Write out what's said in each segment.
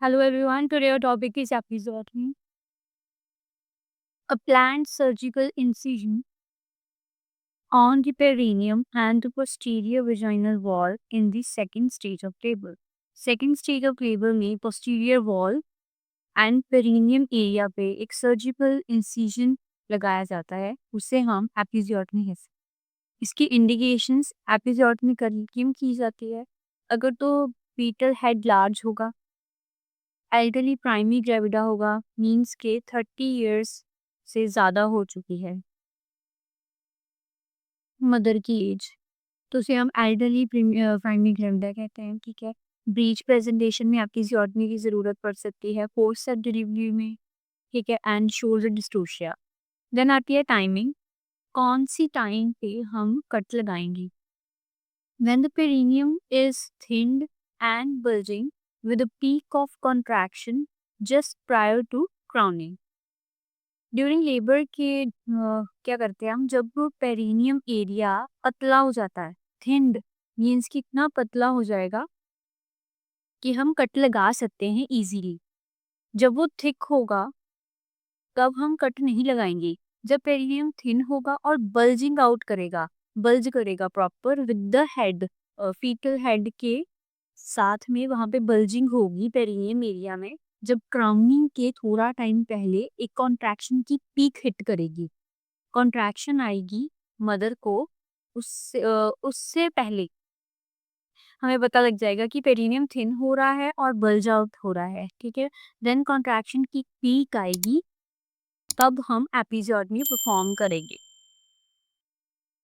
Hello everyone, today our topic is episiotomy, a planned surgical incision on the perineum and the posterior vaginal wall in the second stage of labor. Second stage of labor में posterior wall and perineum area पे एक surgical incision लगाया जाता है, उसे हम episiotomy कहते हैं। इसकी इंडिकेशंस एपिजियोटमी क्यों की जाती है? अगर तो फीटल हेड लार्ज होगा, एल्डरली प्राइमरी ग्रेविडा होगा, मीन्स के 30 इयर्स से ज़्यादा हो चुकी है मदर की एज, तो उसे हम एल्डरली प्राइमरी ग्रेविडा कहते हैं। ठीक है, ब्रीच प्रेजेंटेशन में आपकी जियोटमी की ज़रूरत पड़ सकती है पोस्ट डिलीवरी में। ठीक है, एंड शोल्डर डिस्टोशिया। देन आती है टाइमिंग, कौन सी टाइम पे हम कट लगाएंगे? When the perineum is thinned and bulging with a peak of contraction just prior to crowning. During labour के क्या करते हैं हम, जब पेरिनियम एरिया पतला हो जाता है, थिंड मीन्स कि इतना पतला हो जाएगा कि हम कट लगा सकते हैं इजीली। जब वो थिक होगा तब हम कट नहीं लगाएंगे। जब पेरिनियम थिन होगा और बल्जिंग आउट करेगा, बल्ज करेगा proper with the head, fetal head के साथ में वहां पे बल्जिंग होगी पेरिनियम एरिया में। जब क्राउनिंग के थोड़ा टाइम पहले एक कॉन्ट्रैक्शन की पीक हिट करेगी, कॉन्ट्रैक्शन आएगी मदर को, उससे पहले हमें पता लग जाएगा कि पेरिनियम थिन हो रहा है और बल्ज आउट हो रहा है। ठीक है, देन कॉन्ट्रैक्शन की पीक आएगी, तब हम एपिजियोटमी परफॉर्म करेंगे।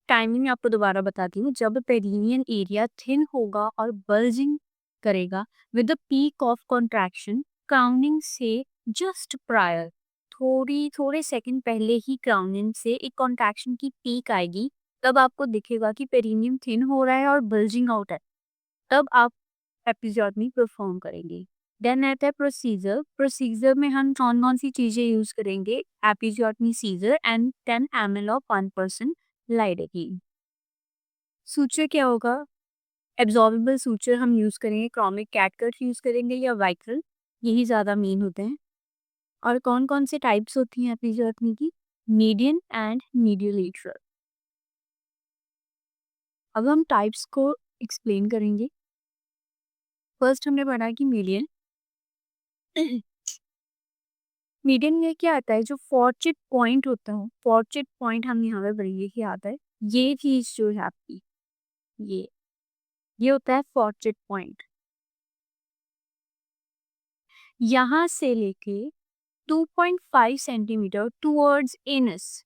टाइमिंग आपको दोबारा बताती हूँ, जब पेरिनियन एरिया थिन होगा और बल्जिंग करेगा with the peak of contraction, crowning से जस्ट प्रायर, थोड़े सेकंड पहले ही क्राउनिंग से एक कॉन्ट्रैक्शन की पीक आएगी, तब आपको दिखेगा कि पेरिनियम थिन हो रहा है और बल्जिंग आउट है, तब आप एपिजियोटमी परफॉर्म करेंगे। देन आता है प्रोसीजर। प्रोसीजर में हम कौन कौन सी चीजें यूज करेंगे? Episiotomy scissor and 10 ml of 1% lidocaine. Suture क्या होगा? एब्जॉर्बेबल सूचर हम यूज करेंगे, क्रोमिक कैटकट यूज करेंगे या वाइक्रल, यही ज्यादा मेन होते हैं। और कौन कौन से टाइप्स होती हैं एपिजियोटमी की? Median and mediolateral. अब हम टाइप्स को एक्सप्लेन करेंगे। फर्स्ट हमने पढ़ा कि मीडियन। मीडियन में क्या आता है? जो फॉर्चेट पॉइंट होता है, फॉर्चेट पॉइंट हम यहाँ पे पढ़ेंगे कि आता है, ये चीज जो है आपकी, ये ये होता है फॉर्चेट पॉइंट। यहाँ से लेके 2.5 सेंटीमीटर टूवर्ड्स एनस,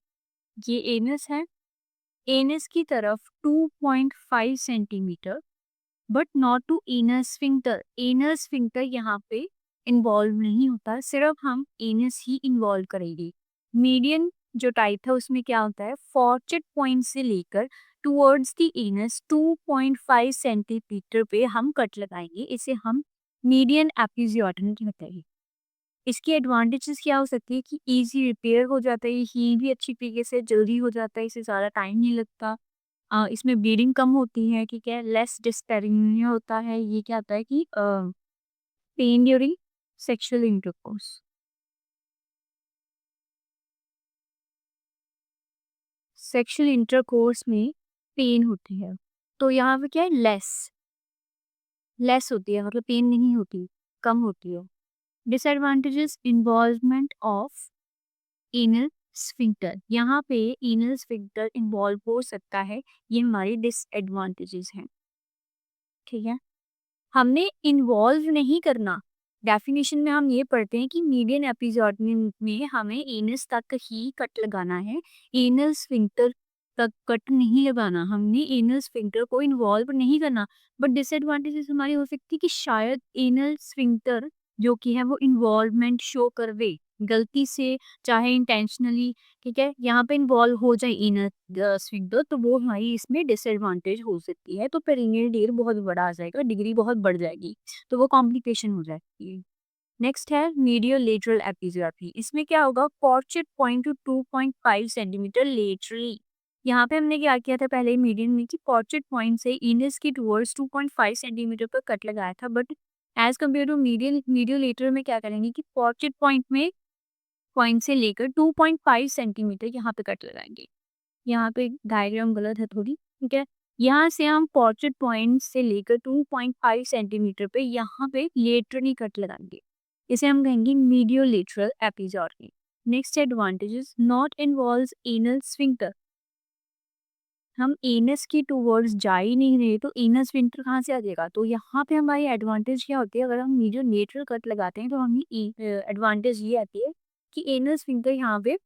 ये एनस है, एनस की तरफ 2.5 centimetre, but not to anus sphincter. Anus sphincter यहाँ पे इन्वॉल्व नहीं होता, सिर्फ हम एनस ही इन्वॉल्व करेंगे। मीडियन जो टाइप है उसमें क्या होता है, फॉर्चेट पॉइंट से लेकर टुवर्ड्स द एनस 2.5 सेंटीमीटर पे हम कट लगाएंगे, इसे हम मीडियन एपिजियोटमी कहते हैं। इसकी एडवांटेजेस क्या हो सकती है कि इजी रिपेयर हो जाता है, हील भी अच्छी तरीके से जल्दी हो जाता है, इससे ज़्यादा टाइम नहीं लगता। इसमें ब्लीडिंग कम होती है, ठीक है, लेस डिस्पेरिनिया होता है। ये क्या होता है कि pen during sexual intercourse, sexual intercourse में पेन होती है, तो यहाँ पे क्या है, लेस लेस होती है, मतलब पेन नहीं होती, कम होती है। Disadvantages, involvement of anal sphincter, यहाँ पे एनल स्फिंक्टर इन्वॉल्व हो सकता है, ये हमारी डिसएडवांटेजेस हैं। ठीक है, हमने इन्वॉल्व नहीं करना। डेफिनेशन में हम ये पढ़ते हैं कि मीडियन एपिजोटमी में हमें एनस तक ही कट लगाना है, एनल स्फिंक्टर तक कट नहीं लगाना, हमने एनल स्फिंक्टर को इन्वॉल्व नहीं करना। बट डिसएडवांटेजेस हमारी हो सकती है कि शायद एनल स्फिंक्टर जो कि है वो इन्वॉल्वमेंट शो करवे गलती से, चाहे इंटेंशनली, ठीक है, यहाँ पे इन्वॉल्व हो जाए इनर स्फिंक्टर, तो वो हमारी इसमें डिसएडवांटेज हो सकती है, तो पेरिनियल टेल बहुत बड़ा आ जाएगा, डिग्री बहुत बढ़ जाएगी, तो वो कॉम्प्लिकेशन हो जाती है। नेक्स्ट है मीडियो लेटरल एपिजियोटमी। इसमें क्या होगा, फॉर्चेट पॉइंट टू 2.5 सेंटीमीटर लेटरली। यहाँ पे हमने क्या किया था पहले मीडियन में कि फॉर्चेट पॉइंट से इनस की टूवर्ड्स 2.5 सेंटीमीटर पर कट लगाया था, बट एज़ कम्पेयर टू मीडियोलेटर में क्या करेंगे कि पोर्ट्रेट पॉइंट से लेकर 2.5 सेंटीमीटर यहाँ पे कट लगाएँगे। यहाँ पे डायग्राम गलत है थोड़ी, ठीक है? यहाँ से हम पोर्ट्रेट पॉइंट से लेकर 2.5 सेंटीमीटर पे यहाँ पे लेटरली कट लगाएँगे। इसे हम कहेंगे mediolateral episiotomy. Next advantages, not involves anal sphincter. हम एनस की टुवर्ड्स जा ही नहीं रहे तो एनस स्फिंक्टर कहाँ से आ जाएगा? तो यहाँ पे हमारी एडवांटेज क्या होती है, अगर हम मीडियोलेटरल कट लगाते हैं तो हमें एडवांटेज ये आती है कि एनल स्फिंक्टर यहाँ पे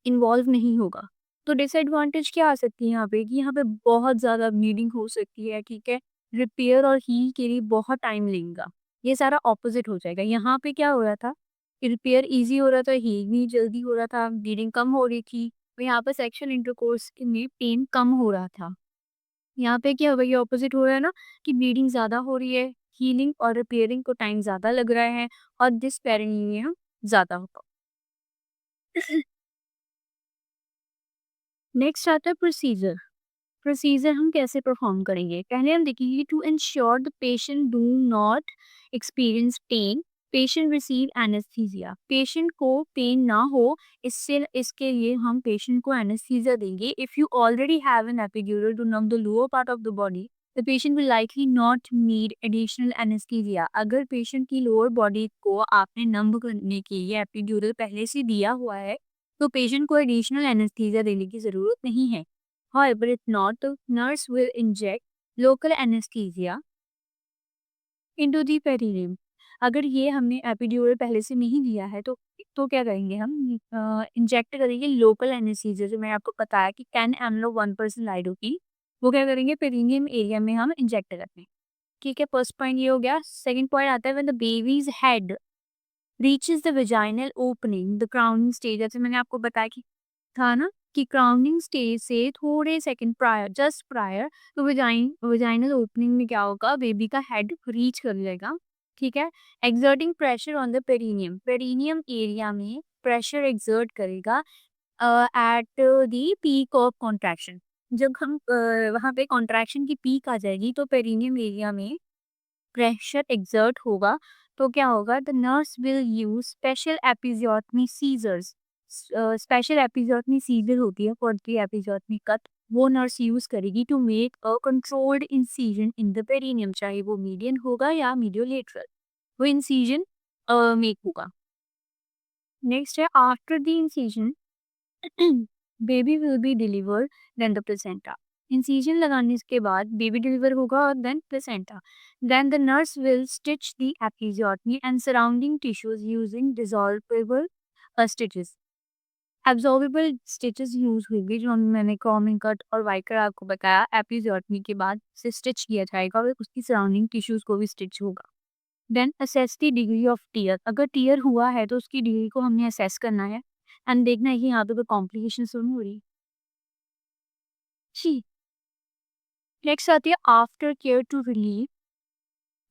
इन्वॉल्व नहीं होगा। तो डिसएडवांटेज क्या आ सकती है यहाँ पे कि यहाँ पे बहुत ज़्यादा ब्लीडिंग हो सकती है, ठीक है? रिपेयर और हील के लिए बहुत टाइम लगेगा। ये सारा ऑपोज़िट हो जाएगा। यहाँ पे क्या हो रहा था कि रिपेयर ईज़ी हो रहा था, हील भी जल्दी हो रहा था, ब्लीडिंग कम हो रही थी। तो यहाँ पर सेक्सुअल इंटरकोर्स में पेन कम हो रहा था। यहाँ पे क्या हो गया, ये ऑपोज़िट हो रहा है ना कि ब्लीडिंग ज़्यादा हो रही है, हीलिंग और रिपेयरिंग को टाइम ज़्यादा लग रहा है और डिस्पेरिनियम ज़्यादा होगा। नेक्स्ट आता है प्रोसीजर। प्रोसीजर हम कैसे परफॉर्म करेंगे? पहले हम देखेंगे to ensure the patient do not experience pain, patient receive anaesthesia. Patient को पेन ना हो, इसके लिए हम पेशेंट को एनेस्थीसिया देंगे। If you already have an epidural to numb the lower part of the body, the patient will likely not need additional anaesthesia. अगर patient की लोअर बॉडी को आपने नम करने के लिए एपिड्यूरल पहले से दिया हुआ है तो पेशेंट को एडिशनल एनेस्थीसिया देने की जरूरत नहीं है। However, if not, the nurse will inject local anesthesia into the perineum. अगर ये हमने एपिड्यूरल पहले से नहीं दिया है तो क्या करेंगे हम इंजेक्ट करेंगे लोकल एनेस्थीसिया, जो मैंने आपको बताया कि 10 ml 1% लाइडोकेन, वो क्या करेंगे पेरिनियम एरिया में हम इंजेक्ट करते हैं। ठीक है, फर्स्ट पॉइंट ये हो गया। सेकंड पॉइंट आता है when the babies head reaches the vaginal opening the crowning stage. जैसे मैंने आपको बताया कि था ना कि क्राउनिंग स्टेज से थोड़े सेकंड प्रायर, जस्ट प्रायर, तो वेजाइनल ओपनिंग में क्या होगा, बेबी का हेड रीच कर जाएगा। ठीक है, exerting pressure on the perineum, perineum area में प्रेशर एक्सर्ट करेगा at the peak of contraction. जब हम वहाँ पे कॉन्ट्रैक्शन की पीक आ जाएगी तो पेरिनियम एरिया में प्रेशर एक्सर्ट होगा। तो क्या होगा, the nurse will use special episiotomy scissors. Special episiotomy scissor होती है फॉर द एपिजियोटमी कट, वो नर्स यूज करेगी to make a controlled incision in the perineum, चाहे वो मीडियन होगा या मीडियोलेटरल, वो इंसीजन मेक होगा। नेक्स्ट है after the incision baby will be delivered then the placenta. Incision लगाने के बाद बेबी डिलीवर होगा और then placenta. Then the nurse will stitch the episiotomy and surrounding tissues using dissolvable stitches. Absorbable stitches use होगी, जो मैंने common cut और वाइकर आपको बताया, एपिजियोटमी के बाद से स्टिच किया जाएगा और उसकी सराउंडिंग टिश्यूज को भी स्टिच होगा। Then assess the degree of tear. अगर टीयर हुआ है तो उसकी डिग्री को हमने असेस करना है एंड देखना है कि यहाँ पे कोई कॉम्प्लिकेशन तो नहीं हो रही। जी, नेक्स्ट आती है after care to relieve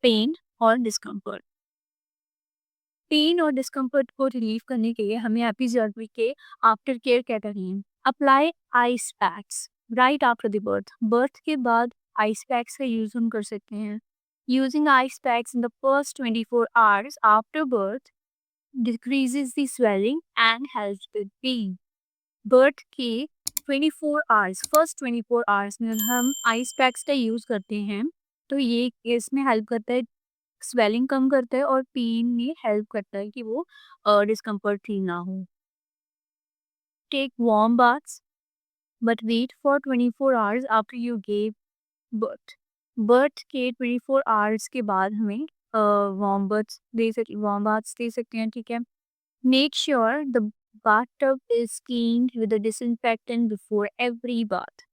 pain और डिस्कम्फर्ट। पेन और डिस्कम्फर्ट को रिलीव करने के लिए हमें एपिजर्मी के आफ्टर केयर क्या करनी है। Apply ice packs right after the birth. Birth के बाद आइस पैक्स का यूज हम कर सकते हैं। Using ice packs in the first 24 hours after birth decreases the swelling and helps with pain. Birth के 24 आवर्स, फर्स्ट 24 आवर्स में हम आइस पैक्स का यूज़ करते हैं तो ये इसमें हेल्प करता है, स्वेलिंग कम करता है और पेन में हेल्प करता है कि वो डिस्कम्फर्ट फील ना हो। Take warm baths but wait for 24 hours after you gave birth. Birth के 24 आवर्स के बाद हमें वार्म बाथ्स दे सकते हैं। ठीक है, make sure the bathtub is cleaned with a disinfectant before every bath.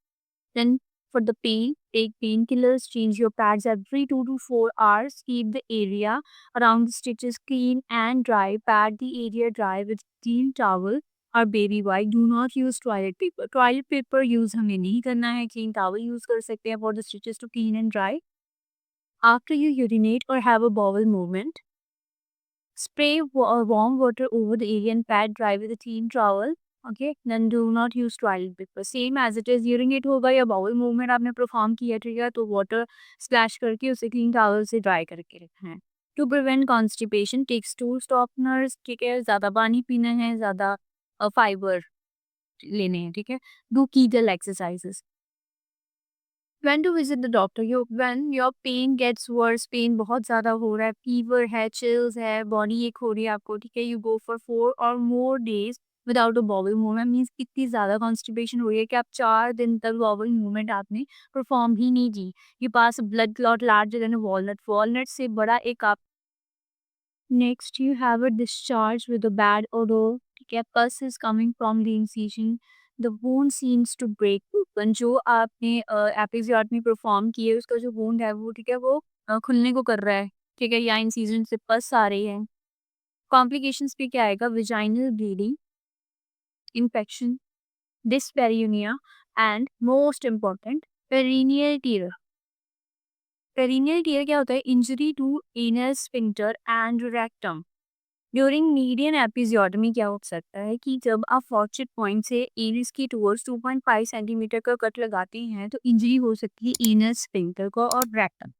Then, for the pain, take painkillers, change your pads every 2 to 4 hours, keep the area around the stitches clean and dry, pad the area dry with clean towel or baby wipe. Do not use toilet paper. Toilet paper use हमें नहीं करना है, clean towel use कर सकते हैं for the stitches to clean and dry. After you urinate or have a bowel movement, spray warm water over the area and pat dry with a clean towel. Okay, then do not use toilet paper. Same as it is, urinate होगा या bowel movement आपने perform किया, ठीक है, तो water splash करके उसे clean towel से ड्राई करके रखना है। To prevent constipation take stool softeners, ठीक है, ज़्यादा पानी पीना है, ज़्यादा फाइबर लेने हैं, ठीक है। Do Kegel exercises. When to visit the doctor, you when your pain gets worse, pain बहुत ज़्यादा हो रहा है, फीवर है, चिल्स है, बॉडी एक हो रही है आपको, ठीक है, यू गो फॉर 4 और more days without a bowel movement, means इतनी ज़्यादा कॉन्स्टिपेशन हो रही है कि आप 4 दिन तक बॉवल मूवमेंट आपने परफॉर्म ही नहीं की। You pass blood clot larger than walnut, walnut से बड़ा एक आप। Next you have a discharge with a bad odour, ठीक है, pus is coming from the incision, the wound seems to break open, जो आपने एपिजियोटमी परफॉर्म की है उसका जो वुंड है वो, ठीक है, वो खुलने को कर रहा है, ठीक है, या इंसिजन से पस आ रही है। कॉम्प्लिकेशंस पे क्या आएगा? Vaginal bleeding, infection, dyspareunia and most important perineal tear. Perineal tear क्या होता है? Injury to anus sphincter and rectum. During median episiotomy क्या हो सकता है कि जब आप फॉर्चेट पॉइंट से एनस की टूवर्ड्स 2.5 सेंटीमीटर का कट लगाते हैं तो इंजरी हो सकती है एनस स्फिंक्टर को और रेक्टम।